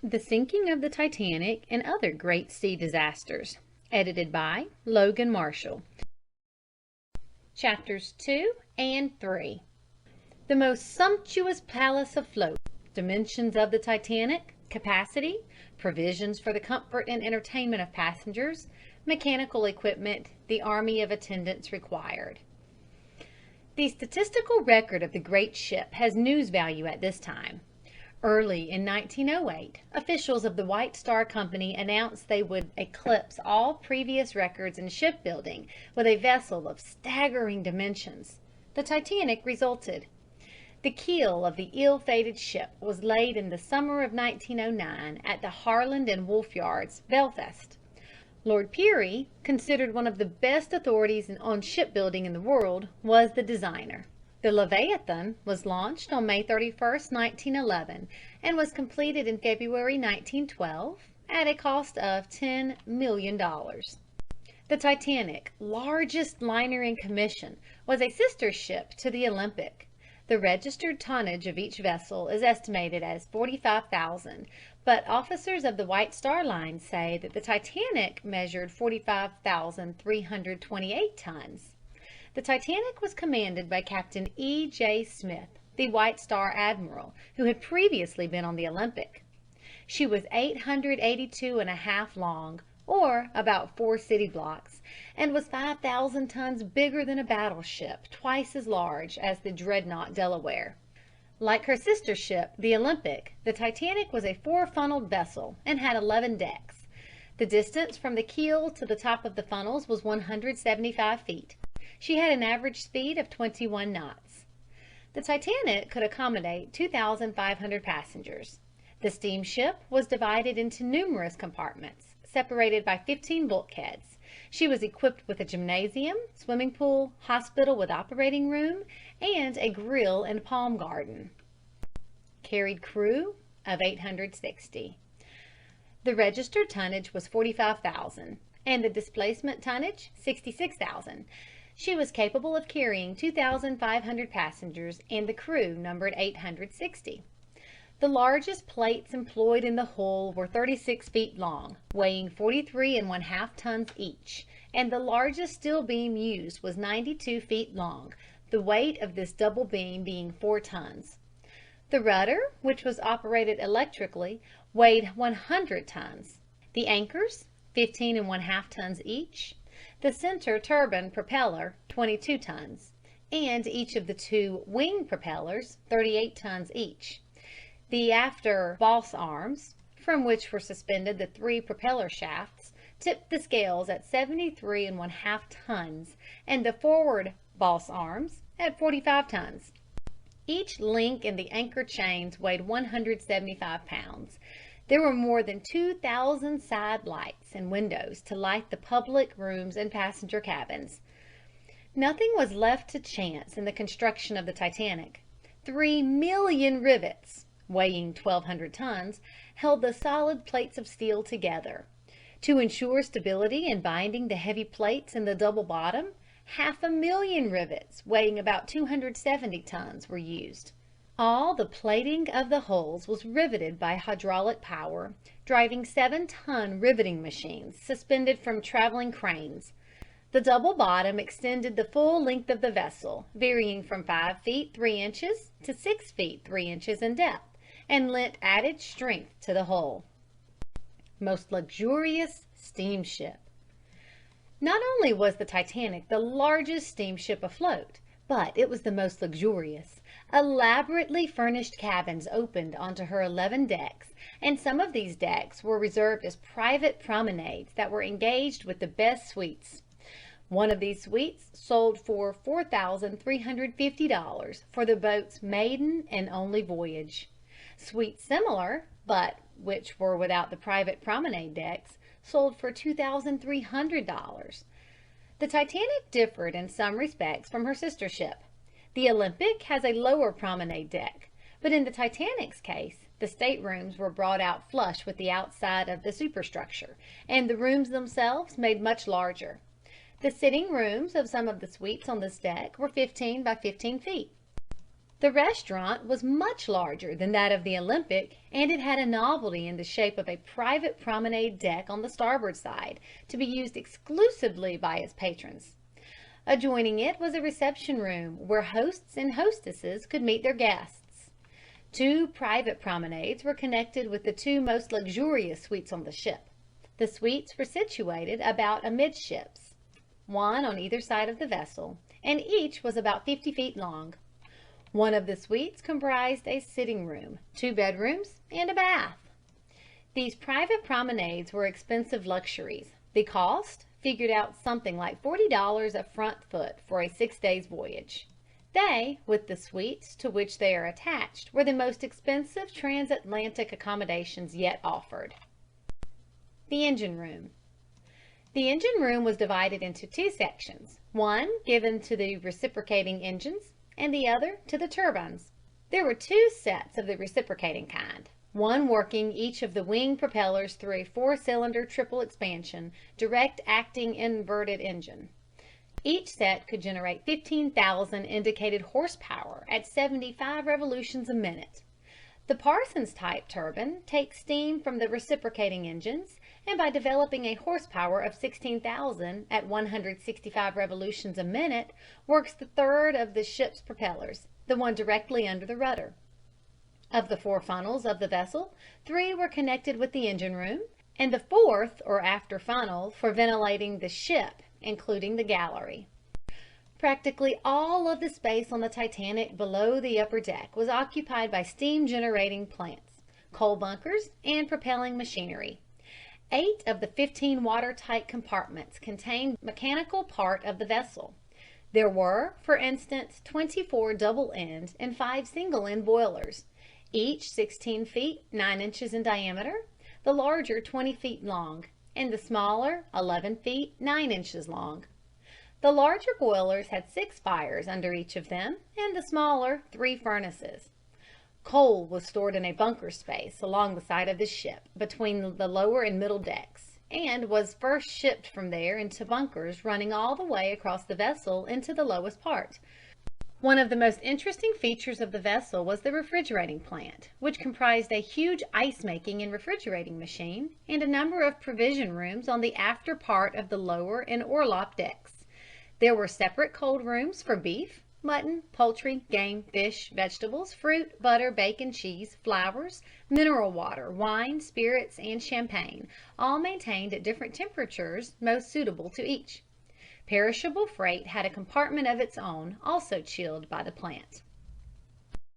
The Sinking of the Titanic and Other Great Sea Disasters, edited by Logan Marshall. Chapters 2 and 3. The most sumptuous palace afloat, dimensions of the Titanic, capacity, provisions for the comfort and entertainment of passengers, mechanical equipment, the army of attendants required. The statistical record of the great ship has news value at this time. Early in 1908, officials of the White Star Company announced they would eclipse all previous records in shipbuilding with a vessel of staggering dimensions. The Titanic resulted. The keel of the ill-fated ship was laid in the summer of 1909 at the Harland and Wolff Yards, Belfast. Lord Peary, considered one of the best authorities on shipbuilding in the world, was the designer. The Leviathan was launched on May 31, 1911, and was completed in February 1912 at a cost of $10 million. The Titanic, largest liner in commission, was a sister ship to the Olympic. The registered tonnage of each vessel is estimated as 45,000, but officers of the White Star Line say that the Titanic measured 45,328 tons. The Titanic was commanded by Captain E. J. Smith, the White Star Admiral, who had previously been on the Olympic. She was 882.5 long, or about 4 city blocks, and was 5,000 tons bigger than a battleship, twice as large as the dreadnought Delaware. Like her sister ship, the Olympic, the Titanic was a 4-funneled vessel and had 11 decks. The distance from the keel to the top of the funnels was 175 feet. She had an average speed of 21 knots. The Titanic could accommodate 2,500 passengers. The steamship was divided into numerous compartments, separated by 15 bulkheads. She was equipped with a gymnasium, swimming pool, hospital with operating room, and a grill and palm garden. Carried crew of 860. The registered tonnage was 45,000, and the displacement tonnage 66,000. She was capable of carrying 2,500 passengers, and the crew numbered 860. The largest plates employed in the hull were 36 feet long, weighing 43.5 tons each, and the largest steel beam used was 92 feet long, the weight of this double beam being 4 tons. The rudder, which was operated electrically, weighed 100 tons. The anchors, 15.5 tons each. The center turbine propeller, 22 tons, and each of the 2 wing propellers, 38 tons each. The after boss arms, from which were suspended the 3 propeller shafts, tipped the scales at 73.5 tons, and the forward boss arms at 45 tons. Each link in the anchor chains weighed 175 pounds. There were more than 2,000 side lights and windows to light the public rooms and passenger cabins. Nothing was left to chance in the construction of the Titanic. 3 million rivets, weighing 1,200 tons, held the solid plates of steel together. To ensure stability in binding the heavy plates in the double bottom, 500,000 rivets, weighing about 270 tons, were used. All the plating of the hulls was riveted by hydraulic power, driving 7-ton riveting machines suspended from traveling cranes. The double bottom extended the full length of the vessel, varying from 5 feet 3 inches to 6 feet 3 inches in depth, and lent added strength to the hull. Most luxurious steamship. Not only was the Titanic the largest steamship afloat, but it was the most luxurious. Elaborately furnished cabins opened onto her 11 decks, and some of these decks were reserved as private promenades that were engaged with the best suites. One of these suites sold for $4,350 for the boat's maiden and only voyage. Suites similar, but which were without the private promenade decks, sold for $2,300. The Titanic differed in some respects from her sister ship. The Olympic has a lower promenade deck, but in the Titanic's case, the staterooms were brought out flush with the outside of the superstructure, and the rooms themselves made much larger. The sitting rooms of some of the suites on this deck were 15 by 15 feet. The restaurant was much larger than that of the Olympic, and it had a novelty in the shape of a private promenade deck on the starboard side, to be used exclusively by its patrons. Adjoining it was a reception room where hosts and hostesses could meet their guests. Two private promenades were connected with the two most luxurious suites on the ship. The suites were situated about amidships, one on either side of the vessel, and each was about 50 feet long. One of the suites comprised a sitting room, two bedrooms, and a bath. These private promenades were expensive luxuries. The cost figured out something like $40 a front foot for a 6 days voyage. They, with the suites to which they are attached, were the most expensive transatlantic accommodations yet offered. The engine room. The engine room was divided into two sections, one given to the reciprocating engines and the other to the turbines. There were two sets of the reciprocating kind, one working each of the wing propellers through a four-cylinder triple expansion, direct acting inverted engine. Each set could generate 15,000 indicated horsepower at 75 revolutions a minute. The Parsons type turbine takes steam from the reciprocating engines, and by developing a horsepower of 16,000 at 165 revolutions a minute, works the third of the ship's propellers, the one directly under the rudder. Of the four funnels of the vessel, three were connected with the engine room, and the fourth or after funnel for ventilating the ship, including the gallery. Practically all of the space on the Titanic below the upper deck was occupied by steam-generating plants, coal bunkers, and propelling machinery. 8 of the 15 watertight compartments contained mechanical part of the vessel. There were, for instance, 24 double-end and 5 single-end boilers, each 16 feet 9 inches in diameter, the larger 20 feet long, and the smaller 11 feet 9 inches long. The larger boilers had 6 fires under each of them, and the smaller 3 furnaces. Coal was stored in a bunker space along the side of the ship between the lower and middle decks, and was first shipped from there into bunkers running all the way across the vessel into the lowest part. One of the most interesting features of the vessel was the refrigerating plant, which comprised a huge ice-making and refrigerating machine and a number of provision rooms on the after part of the lower and orlop decks. There were separate cold rooms for beef, mutton, poultry, game, fish, vegetables, fruit, butter, bacon, cheese, flowers, mineral water, wine, spirits, and champagne, all maintained at different temperatures most suitable to each. Perishable freight had a compartment of its own, also chilled by the plant.